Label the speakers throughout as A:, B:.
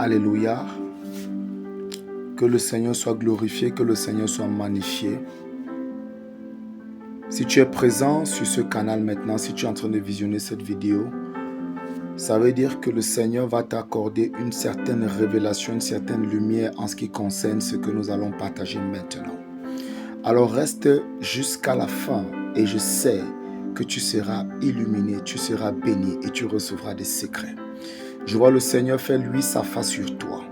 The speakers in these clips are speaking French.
A: Alléluia. Que le Seigneur soit glorifié, que le Seigneur soit magnifié. Si tu es présent sur ce canal maintenant, si tu es en train de visionner cette vidéo, ça veut dire que le Seigneur va t'accorder une certaine révélation, une certaine lumière en ce qui concerne ce que nous allons partager maintenant. Alors reste jusqu'à la fin et je sais que tu seras illuminé, tu seras béni et tu recevras des secrets. Je vois le Seigneur faire lui sa face sur toi.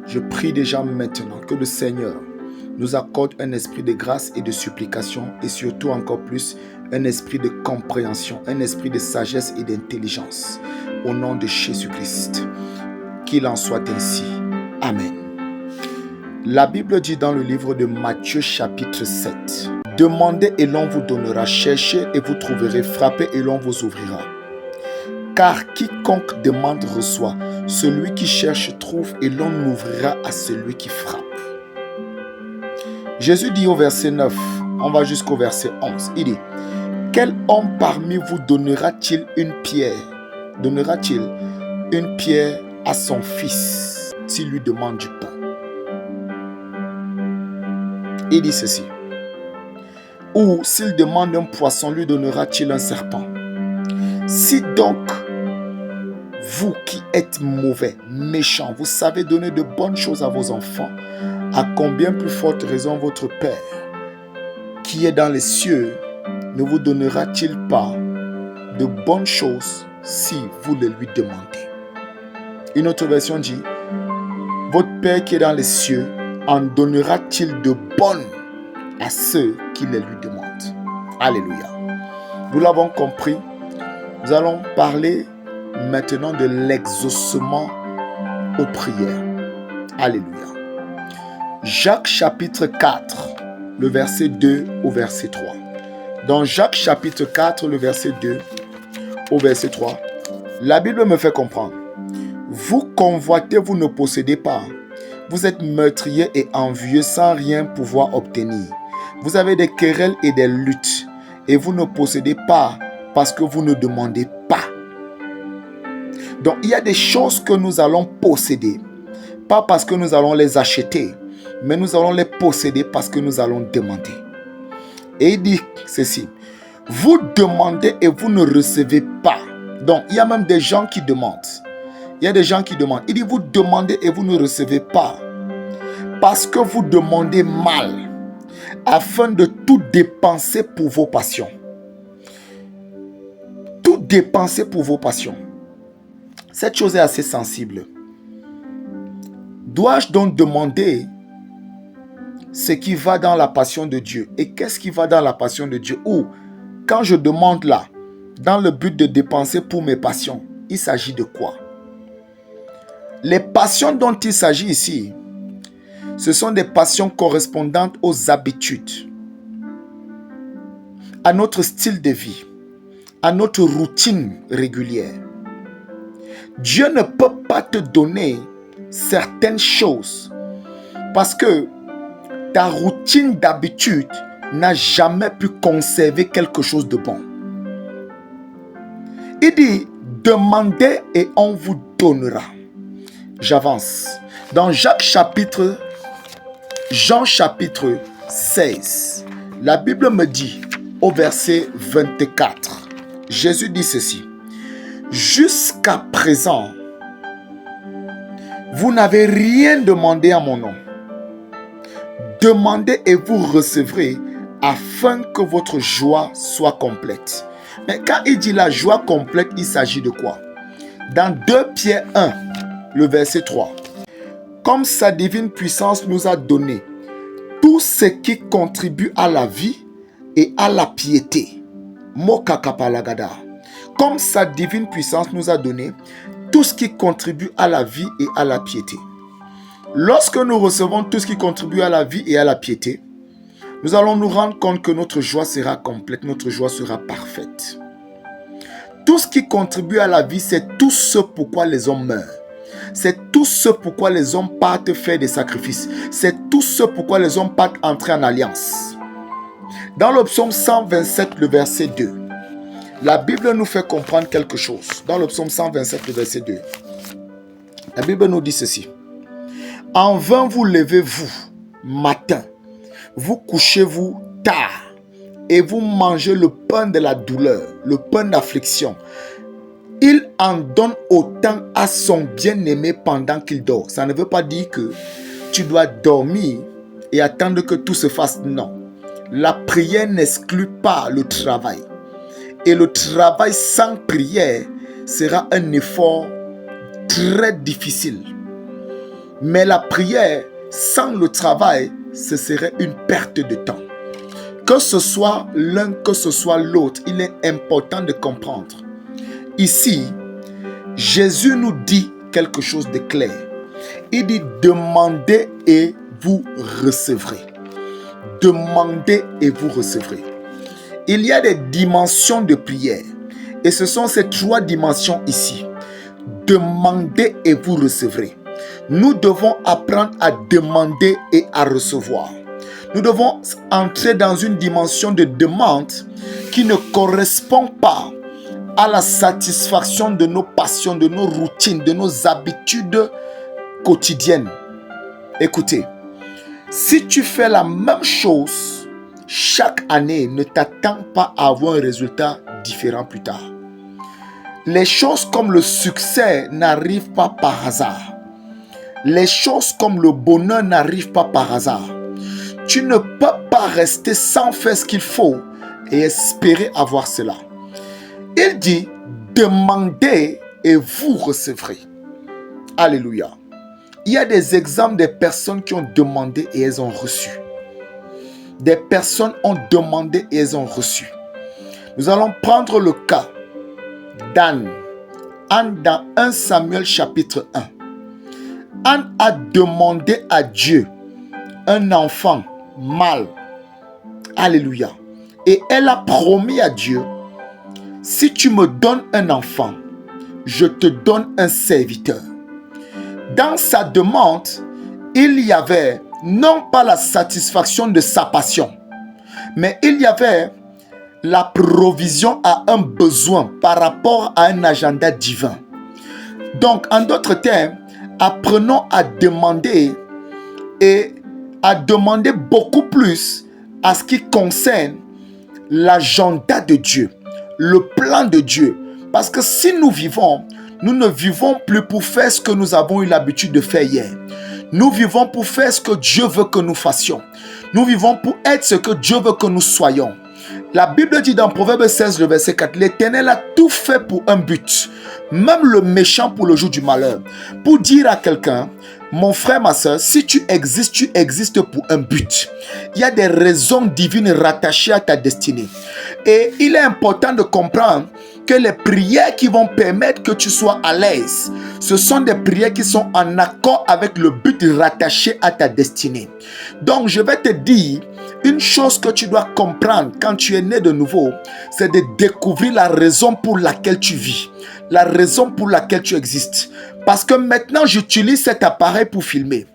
A: Je prie déjà maintenant que le Seigneur nous accorde un esprit de grâce et de supplication et surtout encore plus un esprit de compréhension, un esprit de sagesse et d'intelligence au nom de Jésus-Christ. Qu'il en soit ainsi. Amen. La Bible dit dans le livre de Matthieu chapitre 7, « Demandez et l'on vous donnera, cherchez et vous trouverez, frappez et l'on vous ouvrira. Car quiconque demande reçoit, celui qui cherche trouve et l'on ouvrira à celui qui frappe. » Jésus dit au verset 9, on va jusqu'au verset 11, il dit, « Quel homme parmi vous donnera-t-il une pierre à son fils s'il lui demande du pain? » Il dit ceci, « Ou s'il demande un poisson, lui donnera-t-il un serpent? Si donc vous qui êtes mauvais, méchants, vous savez donner de bonnes choses à vos enfants, à combien plus forte raison votre Père qui est dans les cieux ne vous donnera-t-il pas de bonnes choses si vous les lui demandez? » Une autre version dit, « Votre Père qui est dans les cieux en donnera-t-il de bonnes à ceux qui les lui demandent? » Alléluia. Nous l'avons compris. Nous allons parler maintenant de l'exaucement aux prières. Alléluia. Jacques chapitre 4, le verset 2 au verset 3. Dans Jacques chapitre 4, le verset 2 au verset 3, la Bible me fait comprendre. Vous convoitez, vous ne possédez pas. Vous êtes meurtriers et envieux sans rien pouvoir obtenir. Vous avez des querelles et des luttes et vous ne possédez pas parce que vous ne demandez pas. Donc il y a des choses que nous allons posséder, pas parce que nous allons les acheter, mais nous allons les posséder parce que nous allons demander. Et il dit ceci, vous demandez et vous ne recevez pas. Donc il y a même des gens qui demandent. Il y a des gens qui demandent. Il dit vous demandez et vous ne recevez pas parce que vous demandez mal afin de tout dépenser pour vos passions. Tout dépenser pour vos passions. Cette chose est assez sensible. Dois-je donc demander ce qui va dans la passion de Dieu? Et qu'est-ce qui va dans la passion de Dieu? Ou quand je demande là, dans le but de dépenser pour mes passions, il s'agit de quoi? Les passions dont il s'agit ici, ce sont des passions correspondantes aux habitudes, à notre style de vie, à notre routine régulière. Dieu ne peut pas te donner certaines choses parce que ta routine d'habitude n'a jamais pu conserver quelque chose de bon. Il dit, demandez et on vous donnera. J'avance. Dans Jean chapitre 16, la Bible me dit au verset 24, Jésus dit ceci, « Jusqu'à présent, vous n'avez rien demandé à mon nom. Demandez et vous recevrez afin que votre joie soit complète. » Mais quand il dit la joie complète, il s'agit de quoi? Dans 2 Pierre 1, le verset 3. « Comme sa divine puissance nous a donné tout ce qui contribue à la vie et à la piété. » Mokakapalagada. Comme sa divine puissance nous a donné tout ce qui contribue à la vie et à la piété. Lorsque nous recevons tout ce qui contribue à la vie et à la piété, nous allons nous rendre compte que notre joie sera complète, notre joie sera parfaite. Tout ce qui contribue à la vie, c'est tout ce pourquoi les hommes meurent. C'est tout ce pourquoi les hommes partent faire des sacrifices. C'est tout ce pourquoi les hommes partent entrer en alliance. Dans le psaume 127, le verset 2, la Bible nous fait comprendre quelque chose. Dans le psaume 127, le verset 2, La Bible nous dit ceci. En vain vous levez-vous matin, vous couchez-vous tard et vous mangez le pain de la douleur, le pain d'affliction. Il en donne autant à son bien-aimé pendant qu'il dort. Ça ne veut pas dire que tu dois dormir et attendre que tout se fasse. Non. La prière n'exclut pas le travail. Et le travail sans prière sera un effort très difficile. Mais la prière sans le travail, ce serait une perte de temps. Que ce soit l'un, que ce soit l'autre, il est important de comprendre. Ici, Jésus nous dit quelque chose de clair. Il dit demandez et vous recevrez. Demandez et vous recevrez. Il y a des dimensions de prière. Et ce sont ces 3 dimensions ici. Demandez et vous recevrez. Nous devons apprendre à demander et à recevoir. Nous devons entrer dans une dimension de demande qui ne correspond pas à la satisfaction de nos passions, de nos routines, de nos habitudes quotidiennes. Écoutez, si tu fais la même chose chaque année, ne t'attends pas à avoir un résultat différent plus tard. Les choses comme le succès n'arrivent pas par hasard. Les choses comme le bonheur n'arrivent pas par hasard. Tu ne peux pas rester sans faire ce qu'il faut et espérer avoir cela. Il dit, demandez et vous recevrez. Alléluia. Il y a des exemples de personnes qui ont demandé et elles ont reçu. Des personnes ont demandé et elles ont reçu. Nous allons prendre le cas d'Anne. Anne dans 1 Samuel chapitre 1. Anne a demandé à Dieu un enfant mâle. Alléluia. Et elle a promis à Dieu, si tu me donnes un enfant, je te donne un serviteur. Dans sa demande, il y avait non pas la satisfaction de sa passion, mais il y avait la provision à un besoin par rapport à un agenda divin. Donc, en d'autres termes, apprenons à demander et à demander beaucoup plus à ce qui concerne l'agenda de Dieu, le plan de Dieu. Parce que si nous vivons, nous ne vivons plus pour faire ce que nous avons eu l'habitude de faire hier. Nous vivons pour faire ce que Dieu veut que nous fassions. Nous vivons pour être ce que Dieu veut que nous soyons. La Bible dit dans Proverbe 16, le verset 4, l'Éternel a tout fait pour un but, même le méchant pour le jour du malheur. Pour dire à quelqu'un, mon frère, ma soeur, si tu existes pour un but. Il y a des raisons divines rattachées à ta destinée. Et il est important de comprendre que les prières qui vont permettre que tu sois à l'aise, ce sont des prières qui sont en accord avec le but rattaché à ta destinée. Donc, je vais te dire, une chose que tu dois comprendre quand tu es né de nouveau, c'est de découvrir la raison pour laquelle tu vis, la raison pour laquelle tu existes. Parce que maintenant, j'utilise cet appareil pour filmer.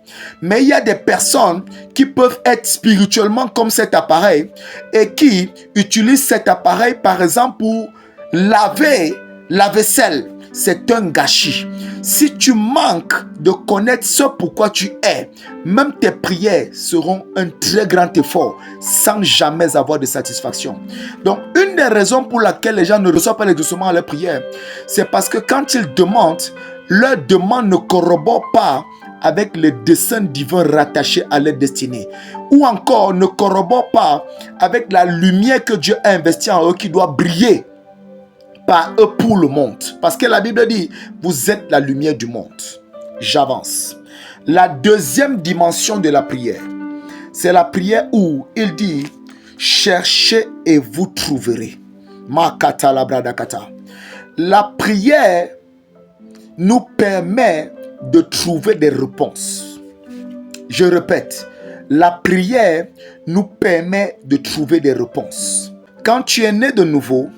A: Mais il y a des personnes qui peuvent être spirituellement comme cet appareil et qui utilisent cet appareil, par exemple, pour laver la vaisselle. C'est un gâchis. Si tu manques de connaître ce pourquoi tu es, même tes prières seront un très grand effort sans jamais avoir de satisfaction. Donc, une des raisons pour laquelle les gens ne reçoivent pas les doucements à leurs prières, c'est parce que quand ils demandent, leur demande ne corrobore pas avec les desseins divins rattachés à leur destinée. Ou encore ne corrobore pas avec la lumière que Dieu a investie en eux qui doit briller par eux pour le monde. Parce que la Bible dit, vous êtes la lumière du monde. J'avance. La deuxième dimension de la prière, c'est la prière où il dit, cherchez et vous trouverez. Makata labradakata. La prière nous permet de trouver des réponses. Je répète, la prière nous permet de trouver des réponses. Quand tu es né de nouveau,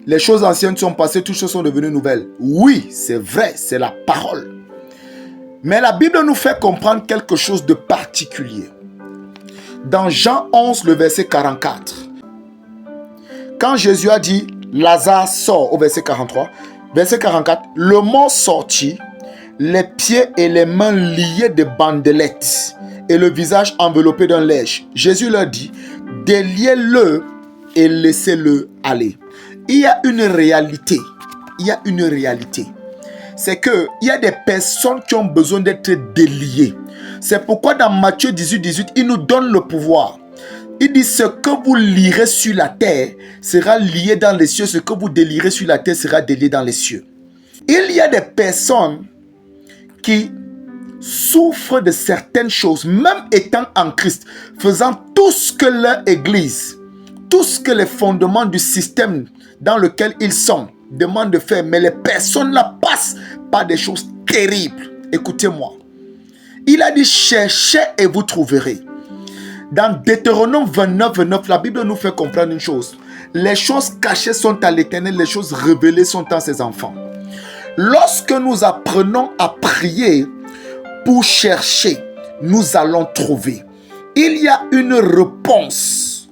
A: les choses anciennes sont passées, toutes choses sont devenues nouvelles. Oui, c'est vrai, c'est la parole. Mais la Bible nous fait comprendre quelque chose de particulier. Dans Jean 11, le verset 44, quand Jésus a dit, Lazare sort, au verset 43, verset 44, le mort sortit, les pieds et les mains liés de bandelettes et le visage enveloppé d'un linge. Jésus leur dit, déliez-le et laissez-le aller. Il y a une réalité. Il y a une réalité. C'est qu'il y a des personnes qui ont besoin d'être déliées. C'est pourquoi dans Matthieu 18, il nous donne le pouvoir. Il dit, ce que vous lirez sur la terre sera lié dans les cieux. Ce que vous délierez sur la terre sera délié dans les cieux. Il y a des personnes qui souffrent de certaines choses, même étant en Christ, faisant tout ce que leur Église, tout ce que les fondements du système dans lequel ils sont demandent de faire, mais les personnes là passent par des choses terribles. Écoutez-moi. Il a dit, cherchez et vous trouverez. Dans Deutéronome 29, la Bible nous fait comprendre une chose. Les choses cachées sont à l'Éternel, les choses révélées sont à ses enfants. Lorsque nous apprenons à prier pour chercher, nous allons trouver. Il y a une réponse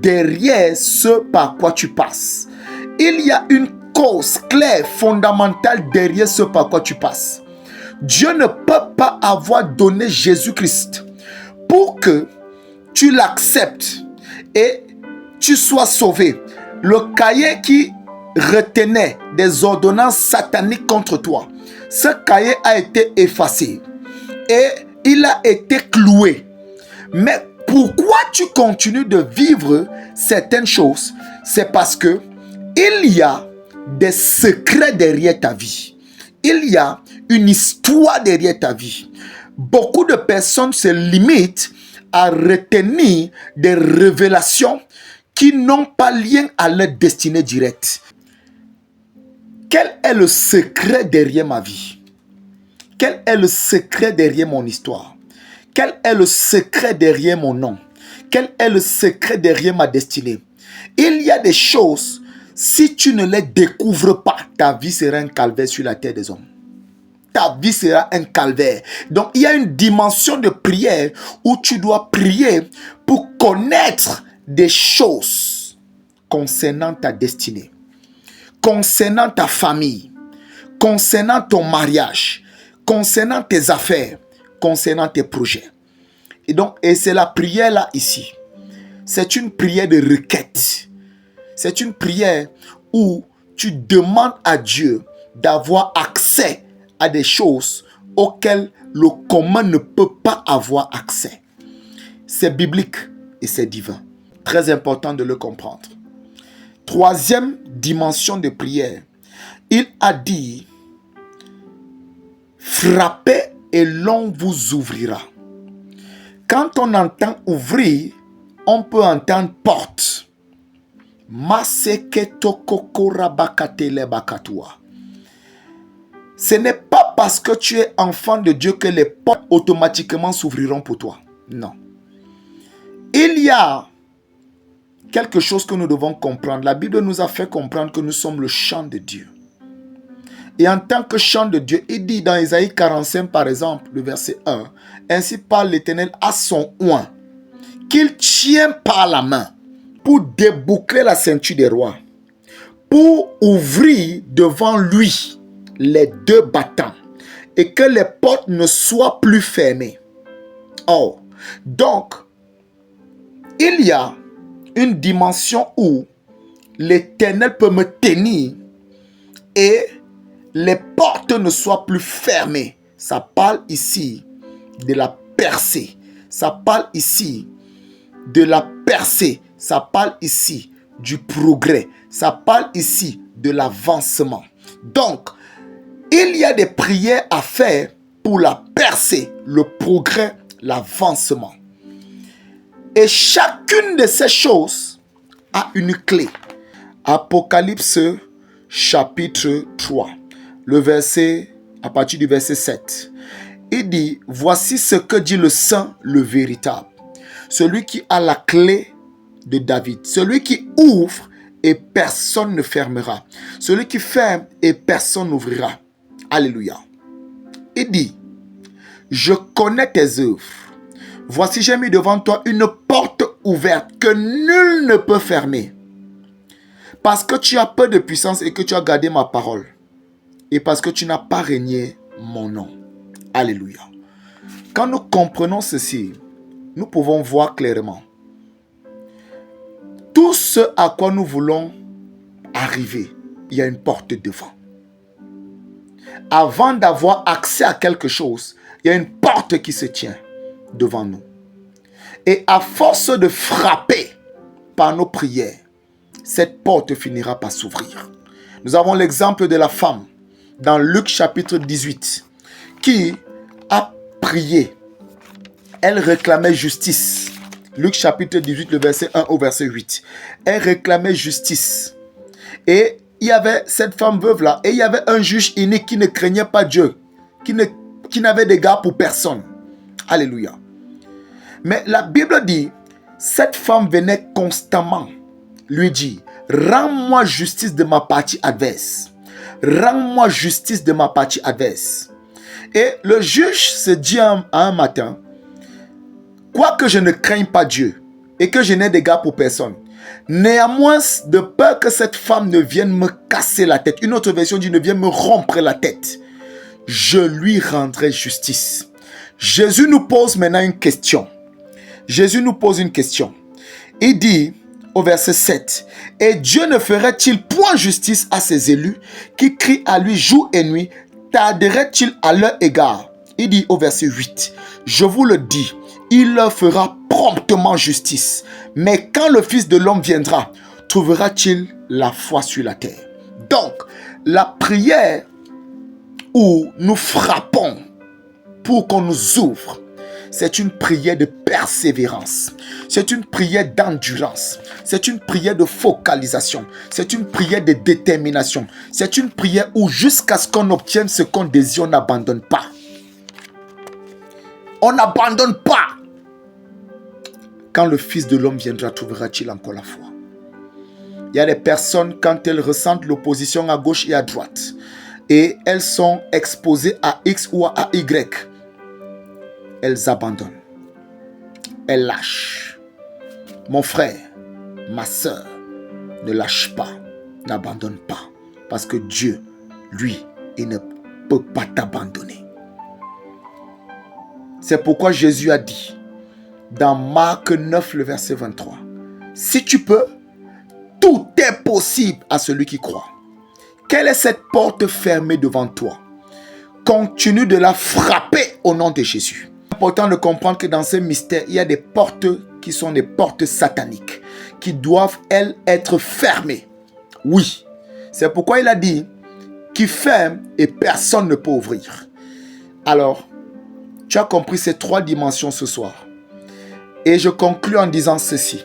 A: derrière ce par quoi tu passes. Il y a une cause claire, fondamentale derrière ce par quoi tu passes. Dieu ne peut pas avoir donné Jésus-Christ pour que tu l'acceptes et tu sois sauvé. Le cahier qui retenait des ordonnances sataniques contre toi, ce cahier a été effacé et il a été cloué. Mais pourquoi tu continues de vivre certaines choses? C'est parce que il y a des secrets derrière ta vie. Il y a une histoire derrière ta vie. Beaucoup de personnes se limitent à retenir des révélations qui n'ont pas lien à leur destinée directe. Quel est le secret derrière ma vie? Quel est le secret derrière mon histoire? Quel est le secret derrière mon nom? Quel est le secret derrière ma destinée? Il y a des choses, si tu ne les découvres pas, ta vie sera un calvaire sur la terre des hommes. Ta vie sera un calvaire. Donc, il y a une dimension de prière où tu dois prier pour connaître des choses concernant ta destinée, concernant ta famille, concernant ton mariage, concernant tes affaires, concernant tes projets. Et c'est la prière là ici. C'est une prière de requête. C'est une prière où tu demandes à Dieu d'avoir accès à des choses auxquelles le commun ne peut pas avoir accès. C'est biblique et c'est divin. Très important de le comprendre. Troisième dimension de prière. Il a dit, frappez et l'on vous ouvrira. Quand on entend ouvrir, on peut entendre porte. Ce n'est pas parce que tu es enfant de Dieu que les portes automatiquement s'ouvriront pour toi. Non. Il y a quelque chose que nous devons comprendre. La Bible nous a fait comprendre que nous sommes le chant de Dieu. Et en tant que chant de Dieu, il dit dans Isaïe 45 par exemple, le verset 1, ainsi parle l'Éternel à son oint, qu'il tient par la main pour déboucler la ceinture des rois, pour ouvrir devant lui les deux battants et que les portes ne soient plus fermées. Oh, donc, il y a une dimension où l'Éternel peut me tenir et les portes ne soient plus fermées. Ça parle ici de la percée. Ça parle ici de la percée. Ça parle ici du progrès. Ça parle ici de l'avancement. Donc, il y a des prières à faire pour la percée, le progrès, l'avancement. Et chacune de ces choses a une clé. Apocalypse chapitre 3, le verset, à partir du verset 7. Il dit, voici ce que dit le Saint, le véritable. Celui qui a la clé de David. Celui qui ouvre et personne ne fermera. Celui qui ferme et personne n'ouvrira. Alléluia. Il dit, je connais tes œuvres. Voici, j'ai mis devant toi une porte ouverte que nul ne peut fermer. Parce que tu as peu de puissance et que tu as gardé ma parole. Et parce que tu n'as pas renié mon nom. Alléluia. Quand nous comprenons ceci, nous pouvons voir clairement tout ce à quoi nous voulons arriver. Il y a une porte devant. Avant d'avoir accès à quelque chose, il y a une porte qui se tient devant nous. Et à force de frapper par nos prières, cette porte finira par s'ouvrir. Nous avons l'exemple de la femme dans Luc chapitre 18 qui a prié. Elle réclamait justice. Luc chapitre 18, le verset 1 au verset 8. Elle réclamait justice. Et il y avait cette femme veuve là, et il y avait un juge inique qui ne craignait pas Dieu, qui n'avait d'égard pour personne. Alléluia. Mais la Bible dit, cette femme venait constamment lui dire, rends-moi justice de ma partie adverse. Rends-moi justice de ma partie adverse. Et le juge se dit un matin, quoique je ne craigne pas Dieu et que je n'ai d'égard pour personne, néanmoins, de peur que cette femme ne vienne me casser la tête, une autre version dit ne vienne me rompre la tête, je lui rendrai justice. Jésus nous pose maintenant une question. Jésus nous pose une question. Il dit au verset 7, « Et Dieu ne ferait-il point justice à ses élus qui crient à lui jour et nuit, tarderait-il à leur égard ?» Il dit au verset 8, « Je vous le dis, il leur fera promptement justice. Mais quand le Fils de l'homme viendra, trouvera-t-il la foi sur la terre ?» Donc, la prière où nous frappons pour qu'on nous ouvre, c'est une prière de persévérance. C'est une prière d'endurance. C'est une prière de focalisation. C'est une prière de détermination. C'est une prière où jusqu'à ce qu'on obtienne ce qu'on désire, on n'abandonne pas. On n'abandonne pas. Quand le Fils de l'homme viendra, trouvera-t-il encore la foi? Il y a des personnes, quand elles ressentent l'opposition à gauche et à droite, et elles sont exposées à X ou à Y, elles abandonnent. Elles lâchent. Mon frère, ma soeur, ne lâche pas, n'abandonne pas, parce que Dieu, lui, il ne peut pas t'abandonner. C'est pourquoi Jésus a dit, dans Marc 9, le verset 23, « Si tu peux, tout est possible à celui qui croit. » Quelle est cette porte fermée devant toi? Continue de la frapper au nom de Jésus. C'est important de comprendre que dans ce mystère, il y a des portes qui sont des portes sataniques, qui doivent, elles, être fermées. Oui, c'est pourquoi il a dit, qui ferme et personne ne peut ouvrir. Alors, tu as compris ces trois dimensions ce soir. Et je conclus en disant ceci.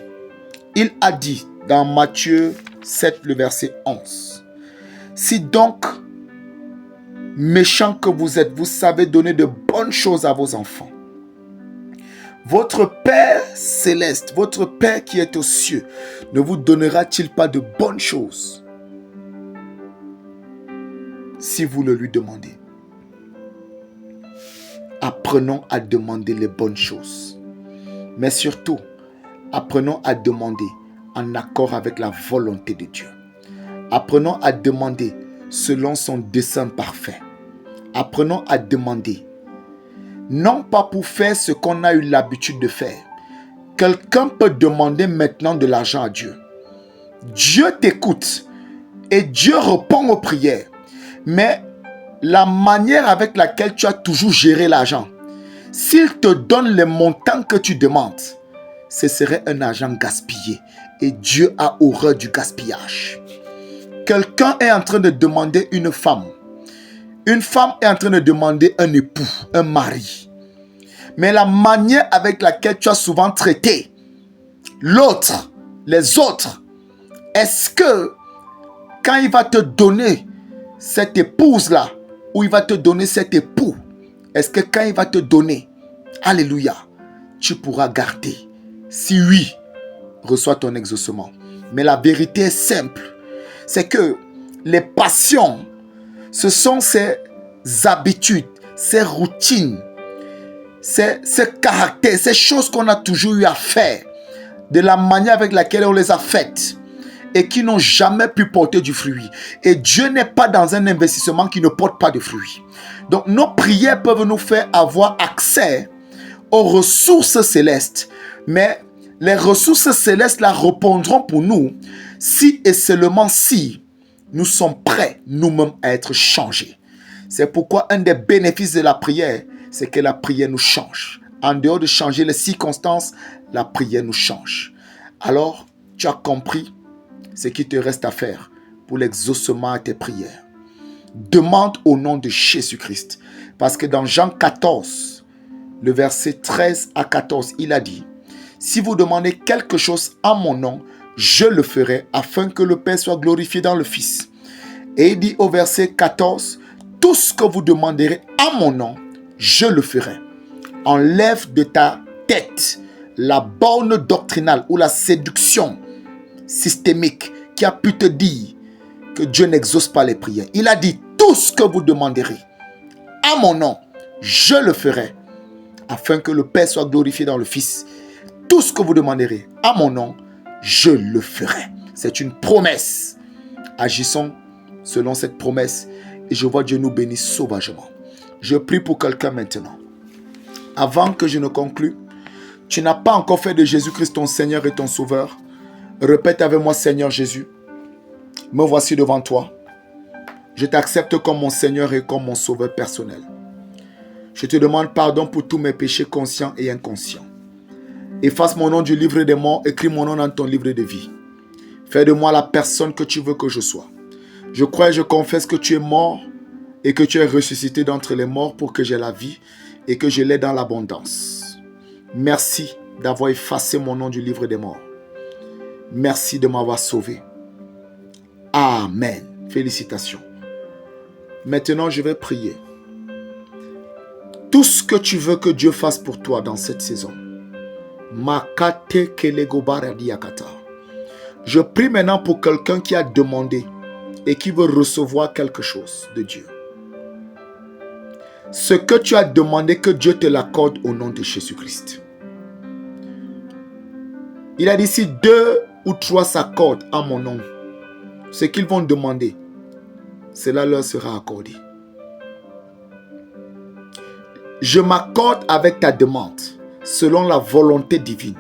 A: Il a dit dans Matthieu 7, le verset 11. « Si donc, méchants que vous êtes, vous savez donner de bonnes choses à vos enfants, votre Père céleste, votre Père qui est aux cieux, ne vous donnera-t-il pas de bonnes choses si vous le lui demandez? » Apprenons à demander les bonnes choses. Mais surtout, apprenons à demander en accord avec la volonté de Dieu. Apprenons à demander selon son dessein parfait. Apprenons à demander, non pas pour faire ce qu'on a eu l'habitude de faire. Quelqu'un peut demander maintenant de l'argent à Dieu. Dieu t'écoute et Dieu répond aux prières. Mais la manière avec laquelle tu as toujours géré l'argent, s'il te donne les montants que tu demandes, ce serait un argent gaspillé. Et Dieu a horreur du gaspillage. Quelqu'un est en train de demander une femme. Une femme est en train de demander un époux, un mari. Mais la manière avec laquelle tu as souvent traité l'autre, les autres, est-ce que quand il va te donner cette épouse-là, ou il va te donner cet époux, est-ce que quand il va te donner, alléluia, tu pourras garder? Si oui, reçois ton exaucement. Mais la vérité est simple, c'est que les passions, ce sont ces habitudes, ces routines, ces caractères, ces choses qu'on a toujours eu à faire, de la manière avec laquelle on les a faites. et qui n'ont jamais pu porter du fruit. Et Dieu n'est pas dans un investissement qui ne porte pas de fruits. Donc nos prières peuvent nous faire avoir accès aux ressources célestes, mais les ressources célestes la répondront pour nous si et seulement si nous sommes prêts nous-mêmes à être changés. C'est pourquoi un des bénéfices de la prière, c'est que la prière nous change. En dehors de changer les circonstances, la prière nous change. Alors, tu as compris ce qu'il te reste à faire pour l'exaucement à tes prières. Demande au nom de Jésus-Christ. Parce que dans Jean 14, le verset 13 à 14, il a dit, « Si vous demandez quelque chose en mon nom, je le ferai afin que le Père soit glorifié dans le Fils. » Et il dit au verset 14, « Tout ce que vous demanderez en mon nom, je le ferai. » Enlève de ta tête la borne doctrinale ou la séduction systémique qui a pu te dire que Dieu n'exauce pas les prières. Il a dit, tout ce que vous demanderez à mon nom, je le ferai, afin que le Père soit glorifié dans le Fils. Tout ce que vous demanderez à mon nom, je le ferai. C'est une promesse. Agissons selon cette promesse et je vois Dieu nous bénir sauvagement. Je prie pour quelqu'un maintenant. Avant que je ne conclue, tu n'as pas encore fait de Jésus-Christ ton Seigneur et ton Sauveur. Répète avec moi, Seigneur Jésus, me voici devant toi. Je t'accepte comme mon Seigneur et comme mon Sauveur personnel. Je te demande pardon pour tous mes péchés conscients et inconscients. Efface mon nom du livre des morts, écris mon nom dans ton livre de vie. Fais de moi la personne que tu veux que je sois. Je crois et je confesse que tu es mort et que tu es ressuscité d'entre les morts pour que j'aie la vie et que je l'ai dans l'abondance. Merci d'avoir effacé mon nom du livre des morts. Merci de m'avoir sauvé. Amen. Félicitations. Maintenant, je vais prier. Tout ce que tu veux que Dieu fasse pour toi dans cette saison. Je prie maintenant pour quelqu'un qui a demandé et qui veut recevoir quelque chose de Dieu. Ce que tu as demandé, que Dieu te l'accorde au nom de Jésus-Christ. Il a dit, si 2 ou 3 s'accordent en mon nom, ce qu'ils vont demander, cela leur sera accordé. Je m'accorde avec ta demande, selon la volonté divine.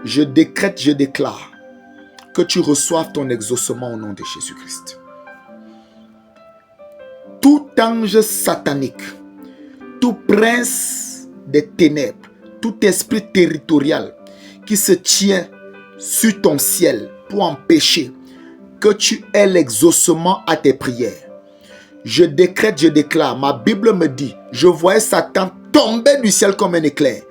A: Je décrète, je déclare que tu reçoives ton exaucement au nom de Jésus-Christ. Tout ange satanique, tout prince des ténèbres, tout esprit territorial qui se tient sur ton ciel pour empêcher que tu aies l'exaucement à tes prières. Je décrète, je déclare, ma Bible me dit, je voyais Satan tomber du ciel comme un éclair.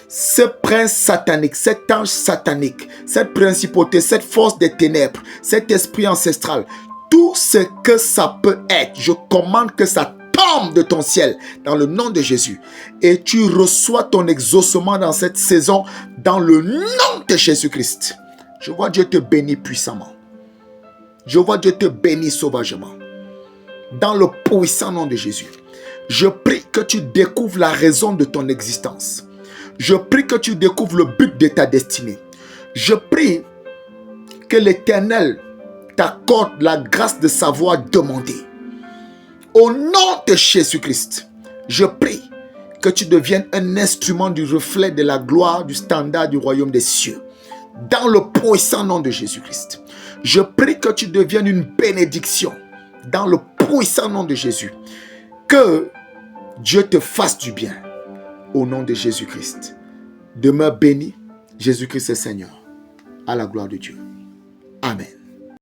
A: Ce prince satanique, cet ange satanique, cette principauté, cette force des ténèbres, cet esprit ancestral, tout ce que ça peut être, je commande que ça tombe de ton ciel dans le nom de Jésus. Et tu reçois ton exaucement dans cette saison dans le nom de Jésus-Christ. Je vois Dieu te bénir puissamment. Je vois Dieu te bénir sauvagement. Dans le puissant nom de Jésus. Je prie que tu découvres la raison de ton existence. Je prie que tu découvres le but de ta destinée. Je prie que l'Éternel t'accorde la grâce de savoir demander. Au nom de Jésus-Christ, je prie que tu deviennes un instrument du reflet de la gloire du standard du royaume des cieux. Dans le puissant nom de Jésus-Christ. Je prie que tu deviennes une bénédiction. Dans le puissant nom de Jésus. Que Dieu te fasse du bien. Au nom de Jésus-Christ. Demeure béni. Jésus-Christ est Seigneur. À la gloire de Dieu. Amen.